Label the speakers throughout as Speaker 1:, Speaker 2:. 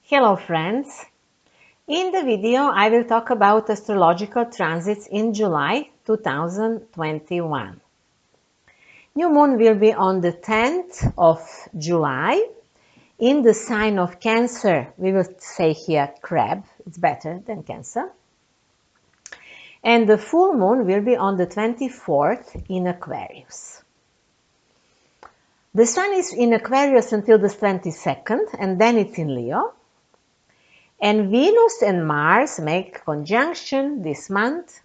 Speaker 1: Hello friends! In the video I will talk about astrological transits in July 2021. New moon will be on the 10th of July in the sign of Cancer. We will say here Crab, it's better than Cancer. And the full moon will be on the 24th in Aquarius. The sun is in Aquarius until the 22nd and then it's in Leo. And Venus and Mars make conjunction this month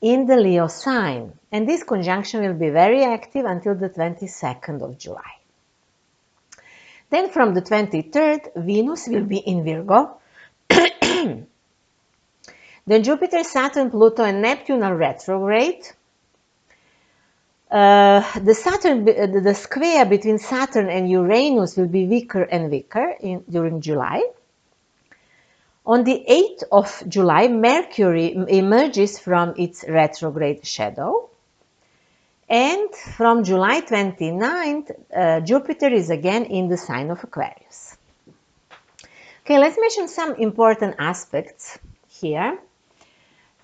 Speaker 1: in the Leo sign. And this conjunction will be very active until the 22nd of July. Then from the 23rd, Venus will be in Virgo. Then Jupiter, Saturn, Pluto and Neptune are retrograde. The square between Saturn and Uranus will be weaker and weaker during July. On the 8th of July, Mercury emerges from its retrograde shadow. And from July 29th, Jupiter is again in the sign of Aquarius. Okay, let's mention some important aspects here.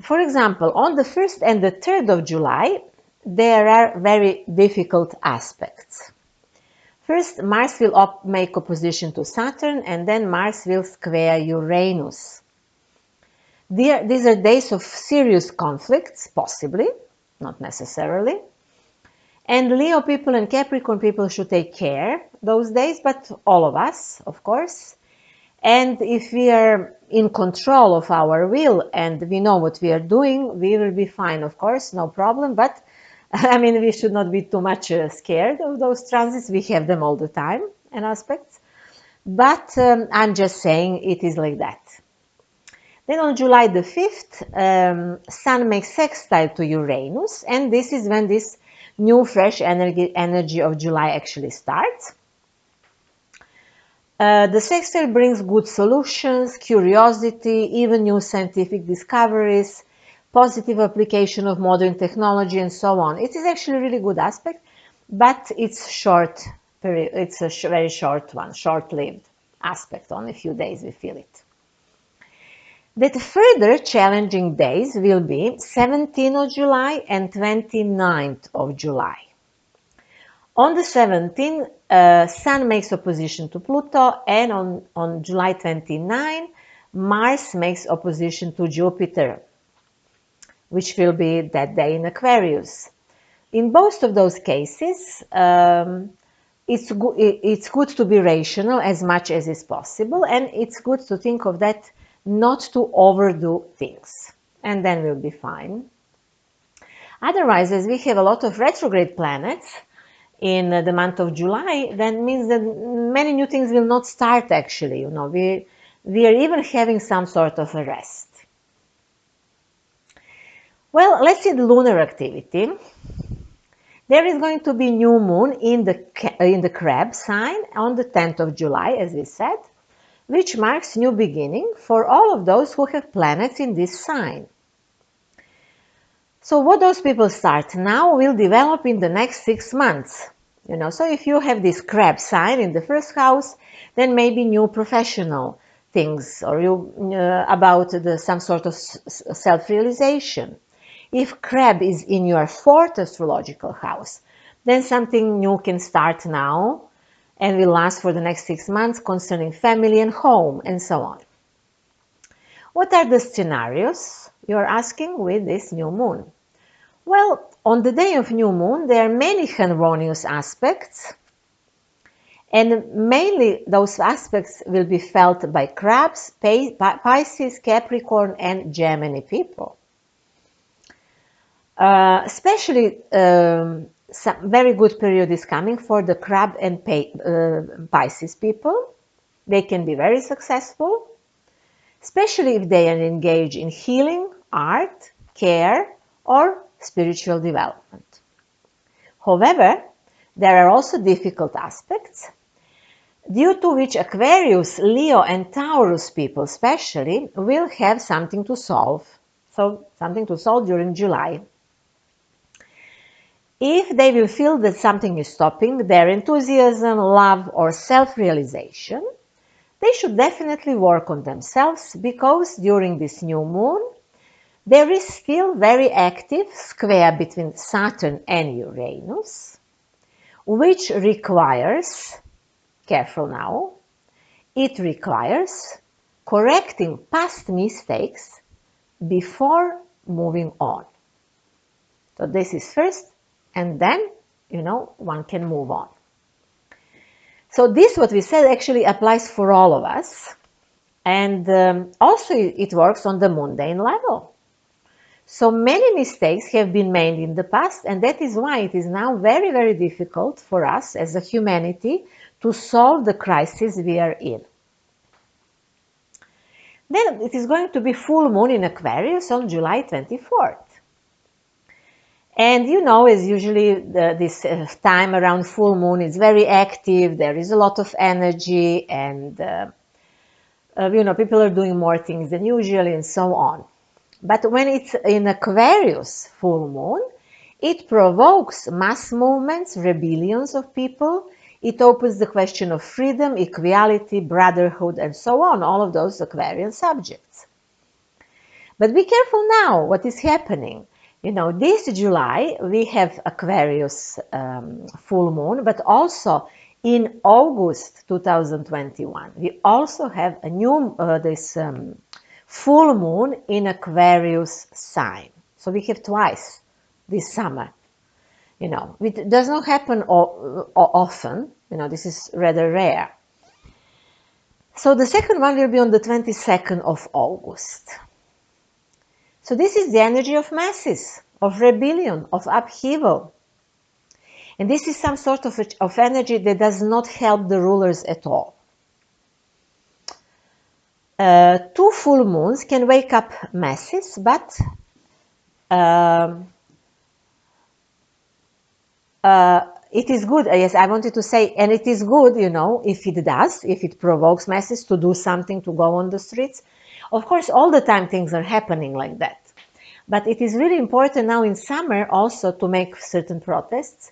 Speaker 1: For example, on the 1st and the 3rd of July, there are very difficult aspects. First, Mars will make opposition to Saturn, and then Mars will square Uranus. These are days of serious conflicts, possibly, not necessarily. And Leo people and Capricorn people should take care those days, but all of us, of course. And if we are in control of our will and we know what we are doing, we will be fine, of course, no problem. But I mean, we should not be too much scared of those transits. We have them all the time and aspects. But I'm just saying it is like that. Then on July the 5th, Sun makes sextile to Uranus. And this is when this new fresh energy of July actually starts. The sextile brings good solutions, curiosity, even new scientific discoveries, positive application of modern technology and so on. It is actually a really good aspect, but it's short. It's a very short one, short-lived aspect. Only a few days we feel it. The further challenging days will be 17th of July and 29th of July. On the 17th, Sun makes opposition to Pluto, and on July 29, Mars makes opposition to Jupiter, which will be that day in Aquarius. In both of those cases, it's good to be rational as much as is possible, and it's good to think of that, not to overdo things, and then we'll be fine. Otherwise, as we have a lot of retrograde planets in the month of July, that means that many new things will not start actually. You know, we are even having some sort of a rest. Well, let's see the lunar activity. There is going to be new moon in the Crab sign on the 10th of July, as we said, which marks new beginning for all of those who have planets in this sign. So what those people start now will develop in the next 6 months. You know, so if you have this Crab sign in the first house, then maybe new professional things, or about some sort of self-realization. If Crab is in your 4th astrological house, then something new can start now and will last for the next 6 months concerning family and home and so on. What are the scenarios, you're asking, with this new moon? Well, on the day of new moon, there are many harmonious aspects, and mainly those aspects will be felt by Crabs, Pisces, Capricorn, and Gemini people. Especially some very good period is coming for the Crab and Pisces people. They can be very successful, especially if they are engaged in healing, art, care, or spiritual development. However, there are also difficult aspects, due to which Aquarius, Leo, and Taurus people especially will have something to solve. So, something to solve during July. If they will feel that something is stopping their enthusiasm, love, or self-realization, they should definitely work on themselves, because during this new moon, there is still very active square between Saturn and Uranus, which requires, careful now, it requires correcting past mistakes before moving on. So this is first, and then, one can move on. So this, what we said, actually applies for all of us. And also it works on the mundane level. So many mistakes have been made in the past, and that is why it is now very, very difficult for us as a humanity to solve the crisis we are in. Then it is going to be full moon in Aquarius on July 24th. And as usually this time around full moon is very active, there is a lot of energy, and people are doing more things than usual and so on. But when it's in Aquarius full moon, it provokes mass movements, rebellions of people. It opens the question of freedom, equality, brotherhood, and so on, all of those Aquarian subjects. But be careful now what is happening. This July we have Aquarius full moon, but also in August 2021 we also have a new full moon in Aquarius sign. So we have twice this summer. It does not happen often. This is rather rare. So the second one will be on the 22nd of August. So this is the energy of masses, of rebellion, of upheaval. And this is some sort of energy that does not help the rulers at all. 2 full moons can wake up masses, but it is good, yes, I wanted to say, and it is good, if it provokes masses to do something, to go on the streets. Of course, all the time things are happening like that. But it is really important now in summer also to make certain protests,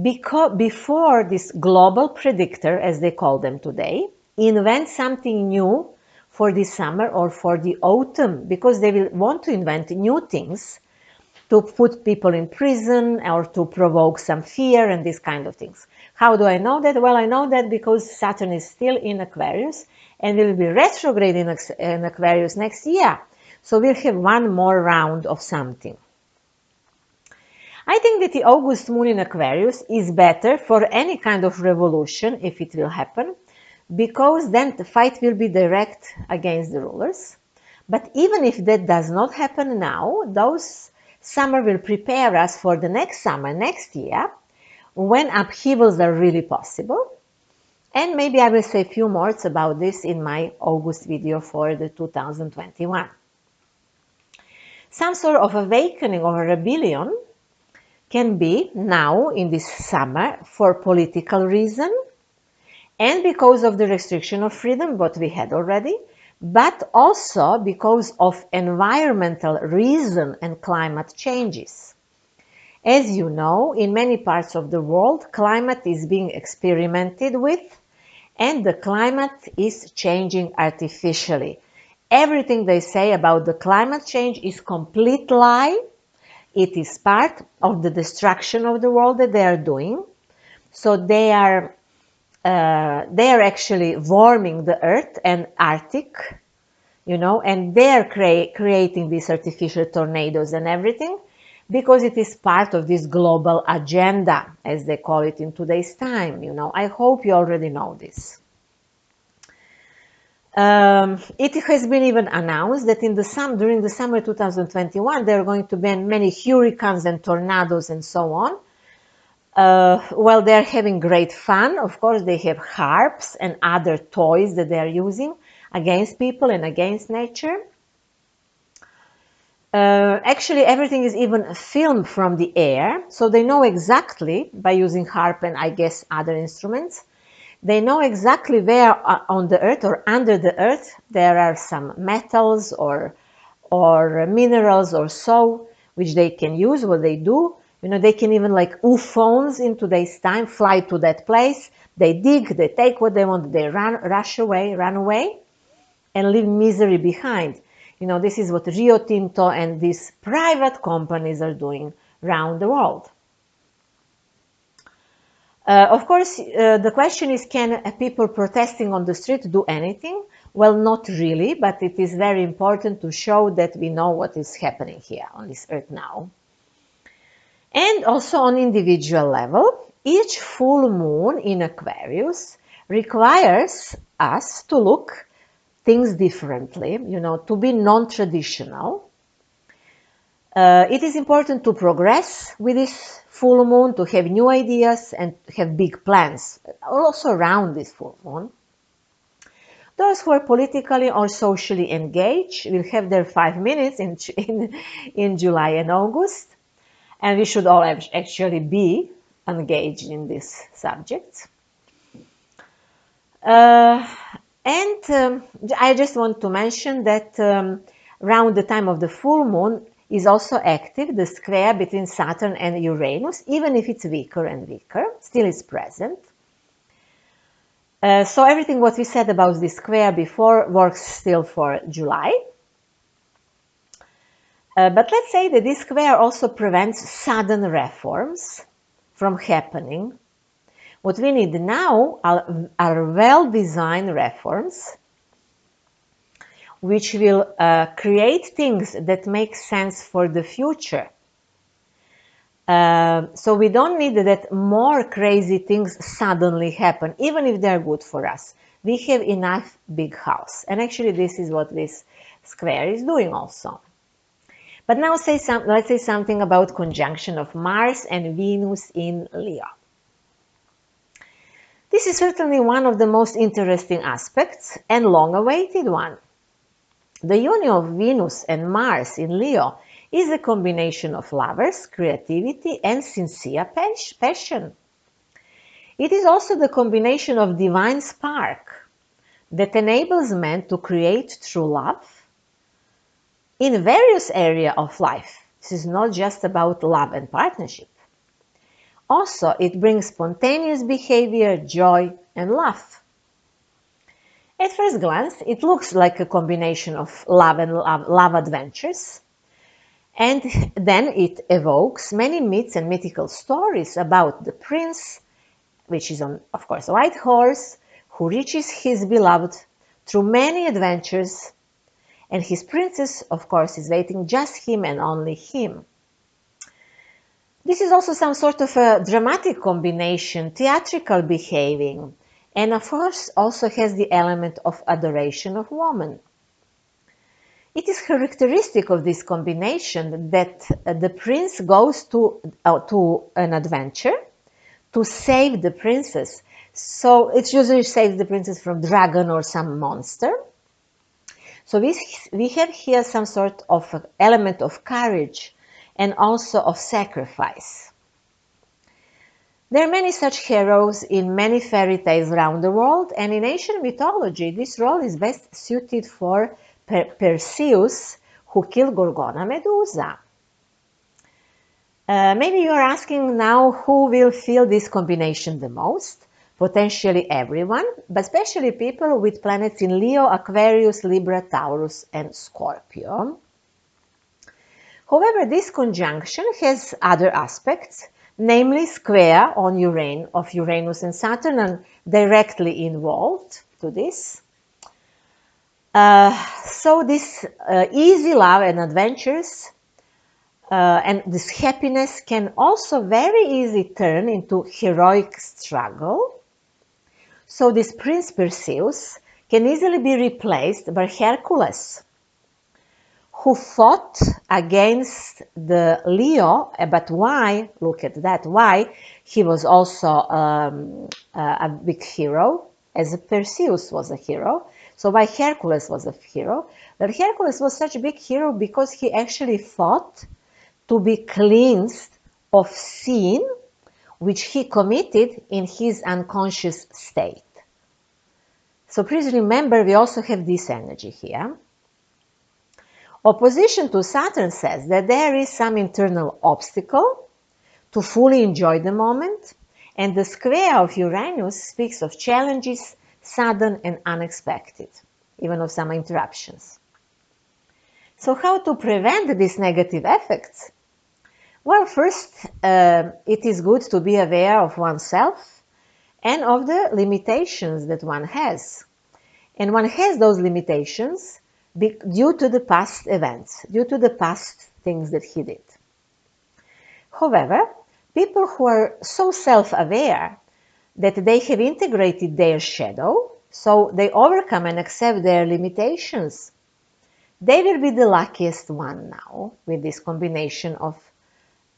Speaker 1: because before this global predictor, as they call them today, invent something new for this summer or for the autumn, because they will want to invent new things to put people in prison or to provoke some fear and these kind of things. How do I know that? Well, I know that because Saturn is still in Aquarius and will be retrograde in Aquarius next year. So we'll have one more round of something. I think that the August moon in Aquarius is better for any kind of revolution if it will happen, because then the fight will be direct against the rulers. But even if that does not happen now, those summer will prepare us for the next summer, next year, when upheavals are really possible. And maybe I will say a few words about this in my August video for the 2021. Some sort of awakening or rebellion can be now in this summer for political reason and because of the restriction of freedom, what we had already, but also because of environmental reason and climate changes. As you know, in many parts of the world, climate is being experimented with, and the climate is changing artificially. Everything they say about the climate change is complete lie. It is part of the destruction of the world that they are doing. So they are actually warming the earth and Arctic, and they are creating these artificial tornadoes and everything, because it is part of this global agenda, as they call it in today's time. I hope you already know this. It has been even announced that during the summer 2021 there are going to be many hurricanes and tornadoes and so on. Well, they're having great fun. Of course, they have harps and other toys that they are using against people and against nature. Actually, everything is even filmed from the air, so they know exactly, by using harp and I guess other instruments, they know exactly where on the earth or under the earth there are some metals or minerals or so, which they can use, what they do, You know, they can even like phones in today's time, fly to that place. They dig, they take what they want, they run away, and leave misery behind. You know, this is what Rio Tinto and these private companies are doing around the world. Of course, the question is, can people protesting on the street do anything? Well, not really, but it is very important to show that we know what is happening here on this earth now. And also on individual level, each full moon in Aquarius requires us to look things differently, you know, to be non-traditional. It is important to progress with this full moon, to have new ideas and have big plans, also around this full moon. Those who are politically or socially engaged will have their 5 minutes in July and August, and we should all actually be engaged in these subjects. I just want to mention that around the time of the full moon is also active, the square between Saturn and Uranus, even if it's weaker and weaker, still is present. So everything what we said about this square before works still for July. But let's say that this square also prevents sudden reforms from happening. What we need now are well-designed reforms which will create things that make sense for the future. So we don't need that more crazy things suddenly happen, even if they're good for us. We have enough big house. And actually this is what this square is doing also. But now let's say something about conjunction of Mars and Venus in Leo. This is certainly one of the most interesting aspects and long-awaited one. The union of Venus and Mars in Leo is a combination of lovers, creativity, and sincere passion. It is also the combination of divine spark that enables men to create true love in various areas of life. This is not just about love and partnership. Also, it brings spontaneous behavior, joy, and love. At first glance, it looks like a combination of love and love adventures. And then it evokes many myths and mythical stories about the prince, which is on, of course, a white horse, who reaches his beloved through many adventures, and his princess, of course, is waiting just him and only him. This is also some sort of a dramatic combination, theatrical behaving, and of course also has the element of adoration of woman. It is characteristic of this combination that the prince goes to an adventure to save the princess. So it usually saves the princess from dragon or some monster. So we have here some sort of element of courage and also of sacrifice. There are many such heroes in many fairy tales around the world, and in ancient mythology, this role is best suited for Perseus, who killed Gorgona Medusa. Maybe you are asking now who will feel this combination the most. Potentially everyone, but especially people with planets in Leo, Aquarius, Libra, Taurus, and Scorpio. However, this conjunction has other aspects, namely square on Uranus and Saturn, and directly involved to this. So this easy love and adventures and this happiness can also very easily turn into heroic struggle. So this Prince Perseus can easily be replaced by Hercules, who fought against the Leo. But why? Look at that. Why? He was also a big hero, as Perseus was a hero. So why Hercules was a hero? But Hercules was such a big hero because he actually fought to be cleansed of sin, which he committed in his unconscious state. So please remember, we also have this energy here. Opposition to Saturn says that there is some internal obstacle to fully enjoy the moment, and the square of Uranus speaks of challenges, sudden and unexpected, even of some interruptions. So how to prevent these negative effects? Well, first, it is good to be aware of oneself and of the limitations that one has. And one has those limitations due to the past events, due to the past things that he did. However, people who are so self-aware that they have integrated their shadow, so they overcome and accept their limitations, they will be the luckiest one now with this combination of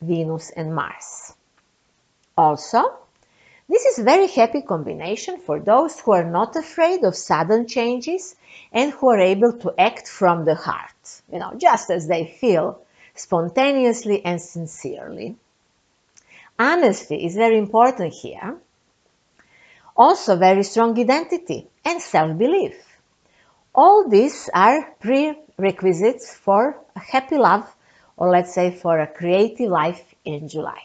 Speaker 1: Venus and Mars. Also, this is a very happy combination for those who are not afraid of sudden changes and who are able to act from the heart, just as they feel, spontaneously and sincerely. Honesty is very important here. Also, very strong identity and self-belief. All these are prerequisites for a happy love, or let's say for a creative life in July.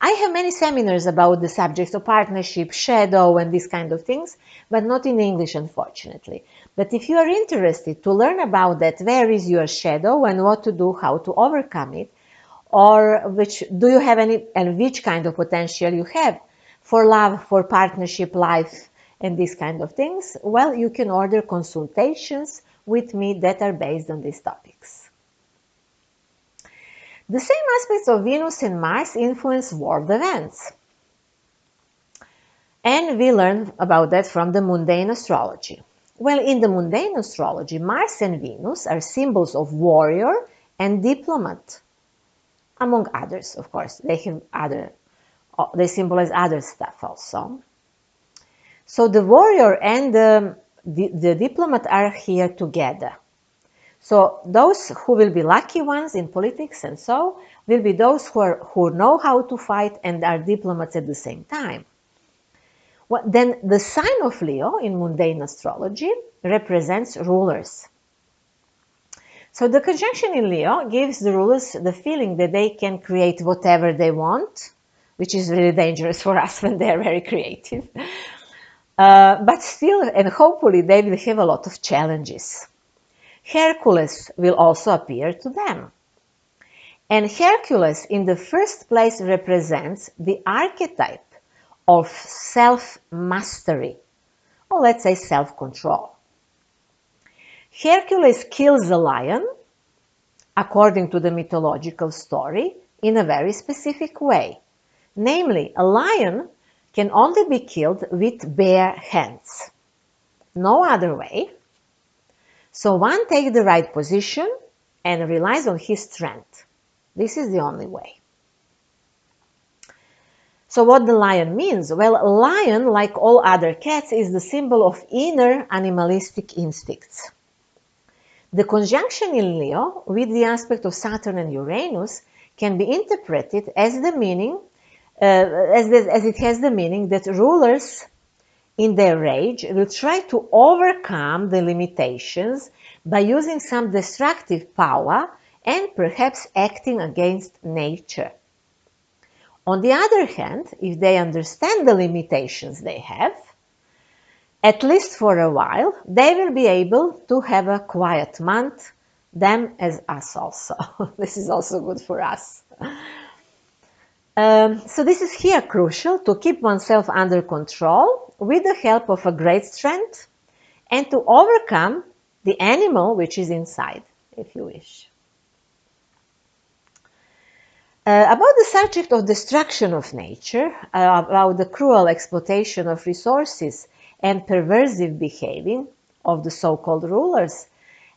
Speaker 1: I have many seminars about the subject of partnership, shadow, and these kind of things, but not in English, unfortunately. But if you are interested to learn about that, where is your shadow and what to do, how to overcome it, or do you have any, and which kind of potential you have for love, for partnership, life, and these kind of things, well, you can order consultations with me that are based on these topics. The same aspects of Venus and Mars influence world events. And we learn about that from the mundane astrology. Well, in the mundane astrology, Mars and Venus are symbols of warrior and diplomat. Among others, of course, they symbolize other stuff also. So the warrior and the diplomat are here together. So those who will be lucky ones in politics and so will be those who know how to fight and are diplomats at the same time. Well, then the sign of Leo in mundane astrology represents rulers. So the conjunction in Leo gives the rulers the feeling that they can create whatever they want, which is really dangerous for us when they are very creative. But still, and hopefully, they will have a lot of challenges. Hercules will also appear to them. And Hercules, in the first place, represents the archetype of self-mastery, or let's say self-control. Hercules kills a lion, according to the mythological story, in a very specific way. Namely, a lion can only be killed with bare hands. No other way. So one takes the right position and relies on his strength. This is the only way. So what the lion means? Well, a lion, like all other cats, is the symbol of inner animalistic instincts. The conjunction in Leo with the aspect of Saturn and Uranus can be interpreted as the meaning, as it has the meaning that rulers in their rage will try to overcome the limitations by using some destructive power and perhaps acting against nature. On the other hand, if they understand the limitations they have, at least for a while, they will be able to have a quiet month, them as us also. This is also good for us. So this is here crucial to keep oneself under control with the help of a great strength and to overcome the animal which is inside, if you wish. About the subject of destruction of nature, about the cruel exploitation of resources and perversive behaving of the so-called rulers,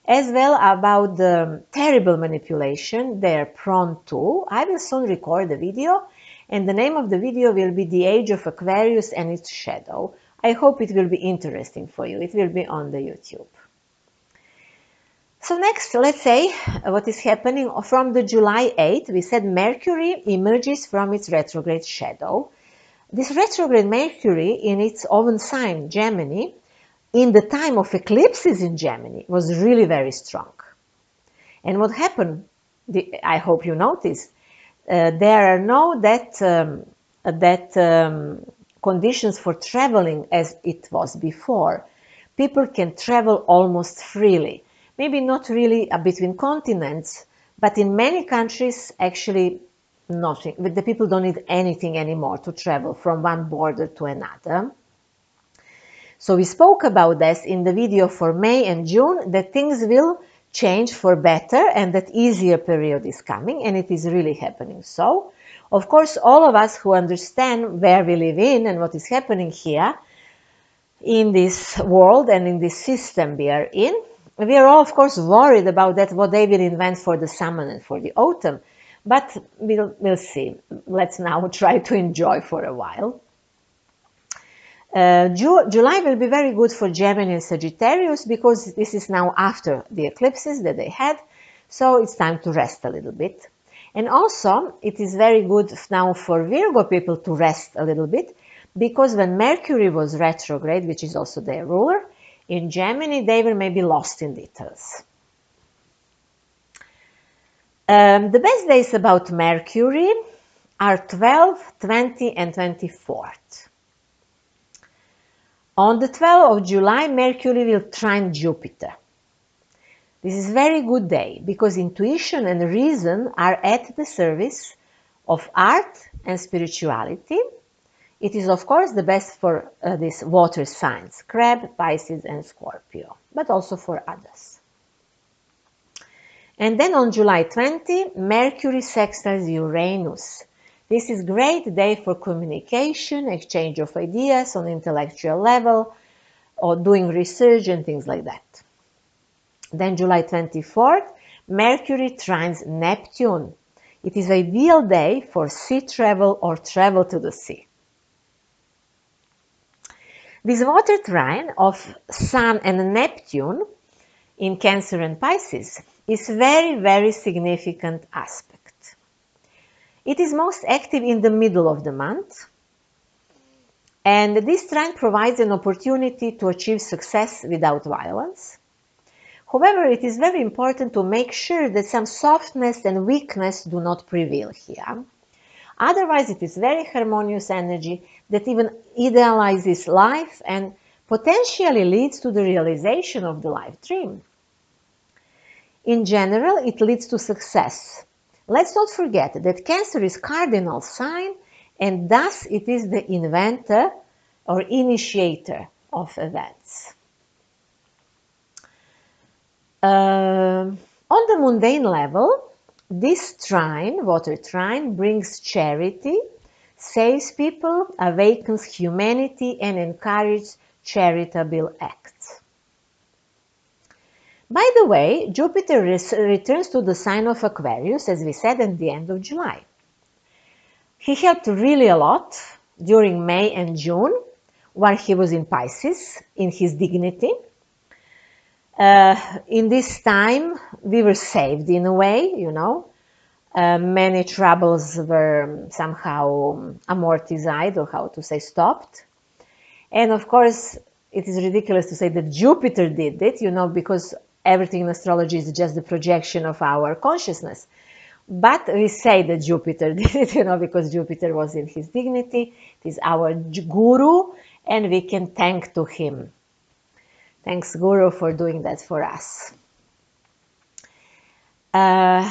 Speaker 1: as well about the terrible manipulation they are prone to, I will soon record a video, and the name of the video will be The Age of Aquarius and Its Shadow. I hope it will be interesting for you. It will be on the YouTube. So next, let's say what is happening from the July 8th. We said Mercury emerges from its retrograde shadow. This retrograde Mercury in its own sign, Gemini, in the time of eclipses in Gemini, was really very strong. And what happened I hope you noticed, there are no conditions for traveling as it was before. People can travel almost freely. Maybe not really between continents, but in many countries, actually nothing. The people don't need anything anymore to travel from one border to another. So we spoke about this in the video for May and June, that things will change for better and that easier period is coming, and it is really happening. So, of course, all of us who understand where we live in and what is happening here in this world and in this system we are in, we are all, of course, worried about that, what they will invent for the summer and for the autumn. But we'll see. Let's now try to enjoy for a while. July will be very good for Gemini and Sagittarius because this is now after the eclipses that they had, so it's time to rest a little bit. And also, it is very good now for Virgo people to rest a little bit because when Mercury was retrograde, which is also their ruler, in Gemini, they were maybe lost in details. The best days about Mercury are 12, 20, and 24th. On the 12th of July, Mercury will trine Jupiter. This is a very good day because intuition and reason are at the service of art and spirituality. It is, of course, the best for these water signs, Crab, Pisces, and Scorpio, but also for others. And then on July 20, Mercury sextiles Uranus. This is a great day for communication, exchange of ideas on intellectual level, or doing research and things like that. Then July 24th, Mercury trines Neptune. It is an ideal day for sea travel or travel to the sea. This water trine of Sun and Neptune in Cancer and Pisces is very, very significant aspect. It is most active in the middle of the month, and this trine provides an opportunity to achieve success without violence. However, it is very important to make sure that some softness and weakness do not prevail here. Otherwise, it is very harmonious energy that even idealizes life and potentially leads to the realization of the life dream. In general, it leads to success. Let's not forget that Cancer is cardinal sign, and thus it is the inventor or initiator of events. On the mundane level, this trine, water trine, brings charity, saves people, awakens humanity, and encourages charitable acts. By the way, Jupiter returns to the sign of Aquarius, as we said, at the end of July. He helped really a lot during May and June, while he was in Pisces, in his dignity. In this time, we were saved in a way, you know. Many troubles were somehow amortized, or how to say, stopped. And of course, it is ridiculous to say that Jupiter did it, you know, because everything in astrology is just the projection of our consciousness. But we say that Jupiter did it, you know, because Jupiter was in his dignity. It is our guru, and we can thank to him. Thanks, Guru, for doing that for us. The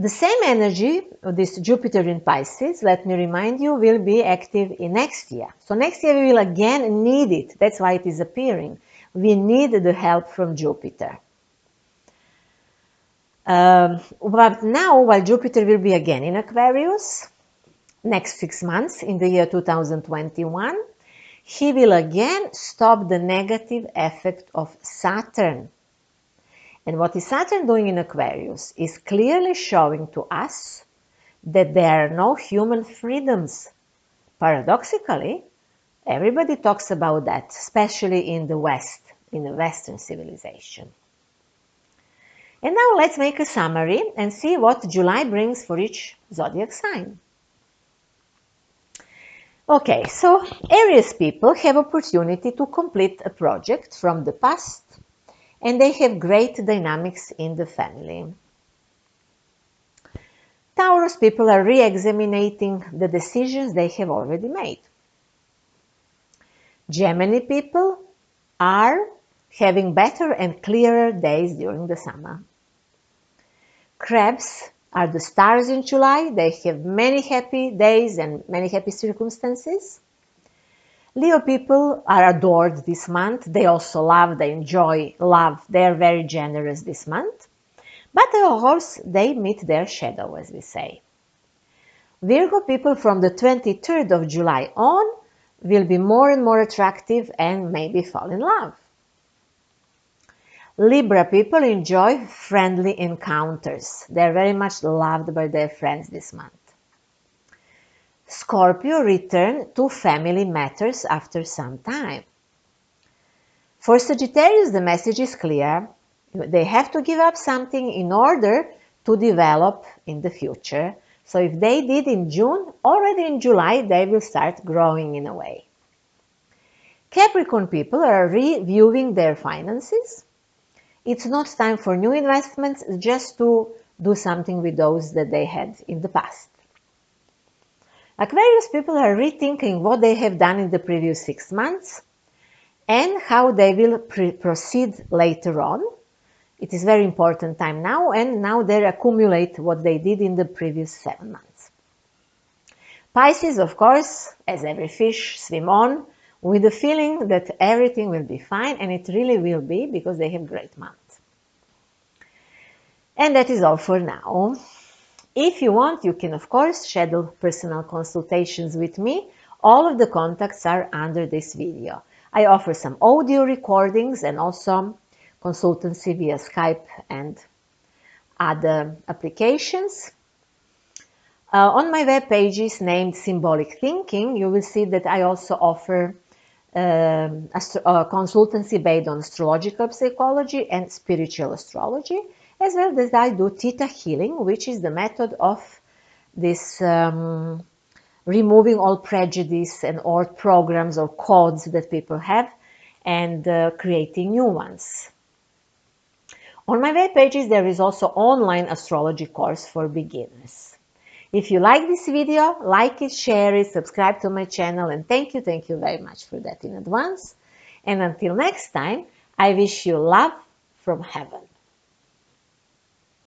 Speaker 1: same energy of this Jupiter in Pisces, let me remind you, will be active in next year. So next year we will again need it. That's why it is appearing. We need the help from Jupiter. But now, while Jupiter will be again in Aquarius, next 6 months in the year 2021, he will again stop the negative effect of Saturn. And what is Saturn doing in Aquarius is clearly showing to us that there are no human freedoms. Paradoxically, everybody talks about that, especially in the West, in the Western civilization. And now let's make a summary and see what July brings for each zodiac sign. Okay, so Aries people have opportunity to complete a project from the past and they have great dynamics in the family. Taurus people are re-examining the decisions they have already made. Gemini people are having better and clearer days during the summer. Crabs are the stars in July. They have many happy days and many happy circumstances. Leo people are adored this month. They also love, they enjoy love. They are very generous this month. But of course, they meet their shadow, as we say. Virgo people from the 23rd of July on will be more and more attractive and maybe fall in love. Libra people enjoy friendly encounters. They're very much loved by their friends this month. Scorpio return to family matters after some time. For Sagittarius, the message is clear. They have to give up something in order to develop in the future. So if they did in June, already in July, they will start growing in a way. Capricorn people are reviewing their finances. It's not time for new investments, just to do something with those that they had in the past. Aquarius people are rethinking what they have done in the previous 6 months and how they will proceed later on. It is very important time now, and now they accumulate what they did in the previous 7 months. Pisces, of course, as every fish, swim on with the feeling that everything will be fine, and it really will be, because they have great months. And that is all for now. If you want, you can of course schedule personal consultations with me. All of the contacts are under this video. I offer some audio recordings and also consultancy via Skype and other applications. On my web pages named Symbolic Thinking, you will see that I also offer consultancy based on astrological psychology and spiritual astrology, as well as I do Thetahealing, which is the method of this removing all prejudice and all programs or codes that people have and creating new ones. On my web pages, there is also online astrology course for beginners. If you like this video, like it, share it, subscribe to my channel, and thank you very much for that in advance. And until next time, I wish you love from heaven.